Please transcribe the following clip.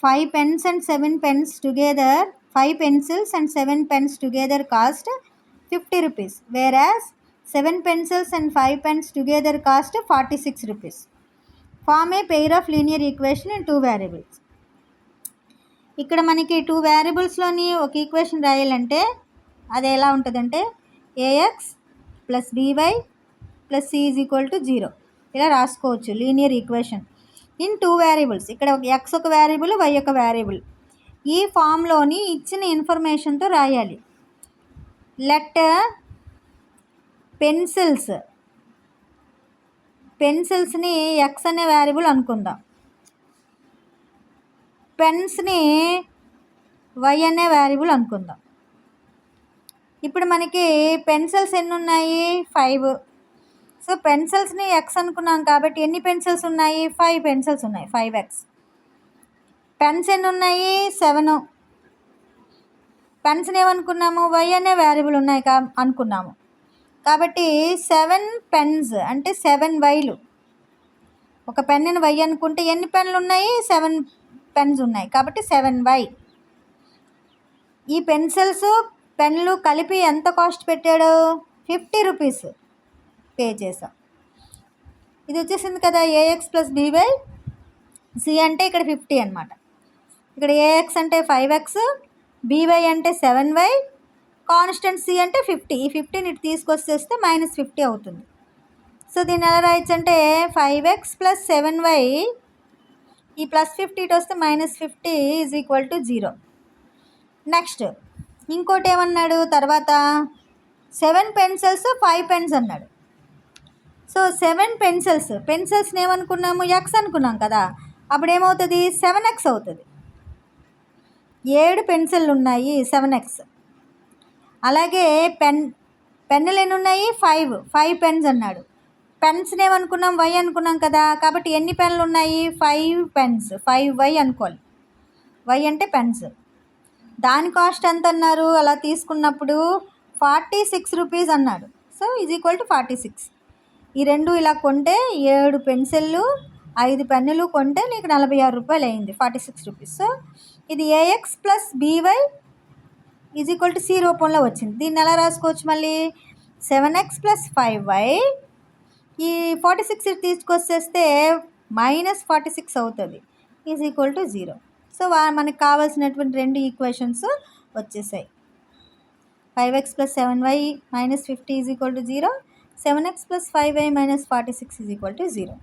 5 pens and 7 pens together, 5 pencils and 7 pens together cost 50 rupees, whereas 7 pencils and 5 pens together cost 46 rupees. Form a pair of linear equation in 2 variables. ఇక్కడ మనకి 2 వేరియబుల్స్లోని ఒక equation రాయాలంటే అది ఎలా ఉంటుందంటే a x plus b y plus C is equal to 0 ఇలా రాసుకోవచ్చు linear equation in 2 variables. ఇక్కడ ఎక్స్ ఒక వేరియబుల్, వై ఒక వేరియబుల్. ఈ ఫామ్లోని ఇచ్చిన ఇన్ఫర్మేషన్తో రాయాలి. లెట్ పెన్సిల్స్ని ఎక్స్ అనే వేరియబుల్ అనుకుందాం, పెన్స్ని వై అనే వేరియబుల్ అనుకుందాం. ఇప్పుడు మనకి పెన్సిల్స్ ఎన్ని ఉన్నాయి? 5. సో పెన్సిల్స్ని ఎక్స్ అనుకున్నాం కాబట్టి ఎన్ని పెన్సిల్స్ ఉన్నాయి? 5 పెన్సిల్స్ ఉన్నాయి, 5x. పెన్స్ ఎన్ని ఉన్నాయి? 7. పెన్స్ని ఏమనుకున్నాము? వై అనే వేరియబుల్ ఉన్నాయి అనుకున్నాము కాబట్టి 7 పెన్స్ అంటే 7 వైలు. ఒక పెన్నుని వై అనుకుంటే ఎన్ని పెన్నులు ఉన్నాయి? 7 పెన్స్ ఉన్నాయి కాబట్టి 7y. ఈ పెన్సిల్స్ పెన్నులు కలిపి ఎంత కాస్ట్ పెట్టాడు? 50 రూపీస్ పే చేసాం. ఇది వచ్చేసింది కదా ఏఎక్స్ ప్లస్ బీవై, సి అంటే ఇక్కడ 50 అనమాట. ఇక్కడ ఏఎక్స్ అంటే 5x, బీవై అంటే 7y, కాన్స్టెంట్ సి అంటే 50. ఈ 50ని ఇటు తీసుకొచ్చేస్తే -50 అవుతుంది. సో దీన్ని ఎలా రాయొచ్చు అంటే 5x ప్లస్ 7y, ఈ ప్లస్ 50 ఇటు వస్తే -50 ఈజ్ ఈక్వల్ టు 0. నెక్స్ట్ ఇంకోటి ఏమన్నాడు తర్వాత? 7 పెన్సిల్స్ 5 పెన్స్ అన్నాడు. సో 7 పెన్సిల్స్ని ఏమనుకున్నాము? ఎక్స్ అనుకున్నాం కదా, అప్పుడు ఏమవుతుంది? 7x అవుతుంది. 7 పెన్సిళ్ళు ఉన్నాయి, 7x. అలాగే పెన్నులు ఎన్ని ఉన్నాయి? 5 పెన్స్ అన్నాడు. పెన్స్ని ఏమనుకున్నాం? వై అనుకున్నాం కదా, కాబట్టి ఎన్ని పెన్నులు ఉన్నాయి? 5 పెన్స్, 5y అనుకోవాలి. వై అంటే పెన్స్. దాని కాస్ట్ ఎంత అన్నారు? అలా తీసుకున్నప్పుడు 46 రూపీస్ అన్నాడు. So is equal to 46. ఈ రెండు ఇలా కొంటే 7 పెన్సిళ్ళు 5 పెన్నులు కొంటే నీకు 46 రూపాయలు అయింది, 46 రూపీస్. సో ఇది a x plus b y is equal to C రూపంలో వచ్చింది. దీన్ని ఎలా రాసుకోవచ్చు? మళ్ళీ 7x ప్లస్ 5y, ఈ 46 తీసుకొచ్చేస్తే -46 అవుతుంది, ఈజ్ ఈక్వల్ టు 0. సో మనకు కావాల్సినటువంటి 2 ఈక్వేషన్స్ వచ్చేసాయి. 5x plus 7y -50 is equal to 0, 7x plus 5y -46 is equal to 0.